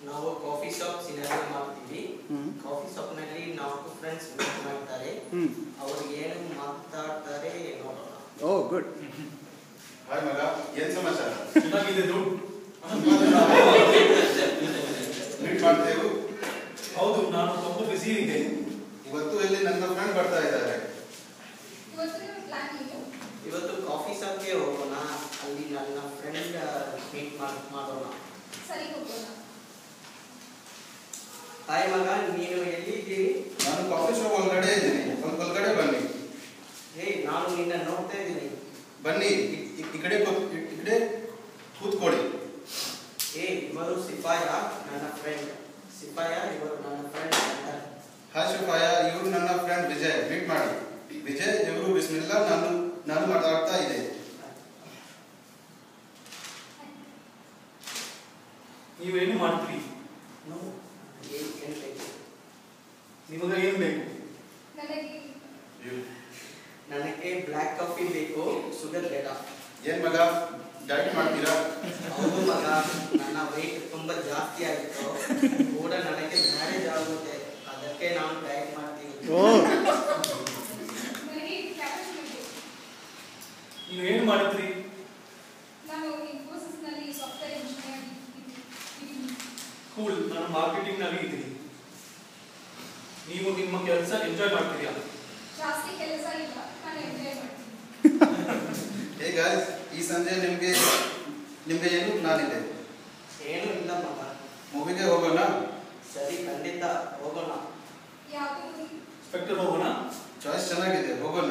ನಾವು coffee shop scenario ಮಾಡ್ತೀವಿ. Coffee shop ನಲ್ಲಿ 4 ಫ್ರೆಂಡ್ಸ್ ಮೀಟ್ ಮಾಡ್ತಾರೆ. ಅವರು ಏನು ಮಾತಾಡ್ತಾರೆ ನೋಡೋಣ. ಓ ಗುಡ್. ಹಾಯ್ ಮಗ, ಏನ್ ಸಮಾಚಾರ? ಚೆನ್ನಾಗಿದೆ ದುಡ್ಡು ಮೀಟ್ ಮಾಡ್ತೇವೆ. ಹೌದು, ನಾನು ತುಂಬ ಬಿಸಿ ಇದೆ. ಇವತ್ತು ಇಲ್ಲಿ ನನ್ನ ಫ್ರೆಂಡ್ ಬರ್ತಾ ಇದ್ದಾರೆ. ಇವತ್ತು ಕಾಫಿ ಶಾಪ್ಗೆ ಹೋಗೋಣ, ಅಲ್ಲಿ ನನ್ನ ಫ್ರೆಂಡ್ ಮೀಟ್ ಮಾಡೋಣ. ಸರಿ ಹೋಗೋಣ. ಹಾಯ್ ಮಗ, ನೀನು ಎಲ್ಲಿದ್ದೀರಿ? ನಾನು ಕಾಫಿ ಶಾಪ್ ಒಳಗಡೆ ಇದ್ದೀನಿ, ಸ್ವಲ್ಪ ಒಳಗಡೆ ಬನ್ನಿ. ನಾನು ನಿನ್ನ ನೋಡ್ತಾ ಇದ್ದೀನಿ. ಬನ್ನಿ, ಈ ಕಡೆ ಕೂತ್ಕೊಳ್ಳಿ. ಇವರು ಸಿಪಾಯ, ನನ್ನ ಫ್ರೆಂಡ್. ಸಿಪಾಯ, ಇವರು ನನ್ನ ಫ್ರೆಂಡ್. ಹಾಯ್ ಶಿಫಾಯ, ಇವರು ನನ್ನ ಫ್ರೆಂಡ್ ವಿಜಯ್. ಮೀಟ್ ಮಾಡಿ. ವಿಜಯ್, ಇವರು ಬಿಸ್ಮಿಲ್ಲಾ, ನಾನು ಮಾತಾಡ್ತಾ ಇದೆ. ನೀವೇನು ಮಾಡ್ತೀರಿ? ನಿಮಗೆ ಏನು ಬೇಕು? ನನಗೆ ಬ್ಲ್ಯಾಕ್ ಕಾಫಿ ಬೇಕು, ಶುಗರ್ ಬೇಡ. ಏನ್ ಮಗ, ಡಯಟ್ ಮಾಡ್ತೀರಾ? ಹೌದು ಮಗ, ನನ್ನ weight ತುಂಬಾ ಜಾಸ್ತಿ ಆಯಿತು. ಕೂಡ ನನಗೆ ಮ್ಯಾರೇಜ್ ಆಗುತ್ತೆ, ಅದಕ್ಕೆ ನಾನು ಡಯಟ್ ಮಾಡ್ತೀನಿ. ನೀವು ಏನು ಮಾಡ್ತೀರಿ? ನಾನು ಇನ್ಫೋಸಿಸ್ ನಲ್ಲಿ ಸಾಫ್ಟ್ವೇರ್ ಇಂಜಿನಿಯರ್ ಇದ್ದೀನಿ. ಕೂಲ್, ನಾನು ಮಾರ್ಕೆಟಿಂಗ್ ನಲ್ಲಿ ಇದ್ದೀನಿ. ನೀವು ನಿಮ್ಮ ಕೆಲಸ ಎಂಜಾಯ್ ಮಾಡ್ತೀರಾ? ಜಾಸ್ತಿ ಕೆಲಸ ಇಲ್ಲ, ನಾನು ಎಂಜಾಯ್ ಮಾಡ್ತೀನಿ. ಹೇ ಗಾಯ್ಸ್, ಈ ಸಂಜೆ ನಿಮ್ಗೆ ಏನು ನಾನಿದೆ. ಏನು ಇಲ್ಲ ಮಗ. ಮೂವಿಗೆ ಹೋಗೋಣ? ಸರಿ, ಖಂಡಿತ ಹೋಗೋಣ. ಯಾವುದು? ಸ್ಪೆಕ್ಟರ್ ಹೋಗೋಣ? ಚಾಯ್ಸ್ ಚೆನ್ನಾಗಿದೆ, ಹೋಗೋಣ.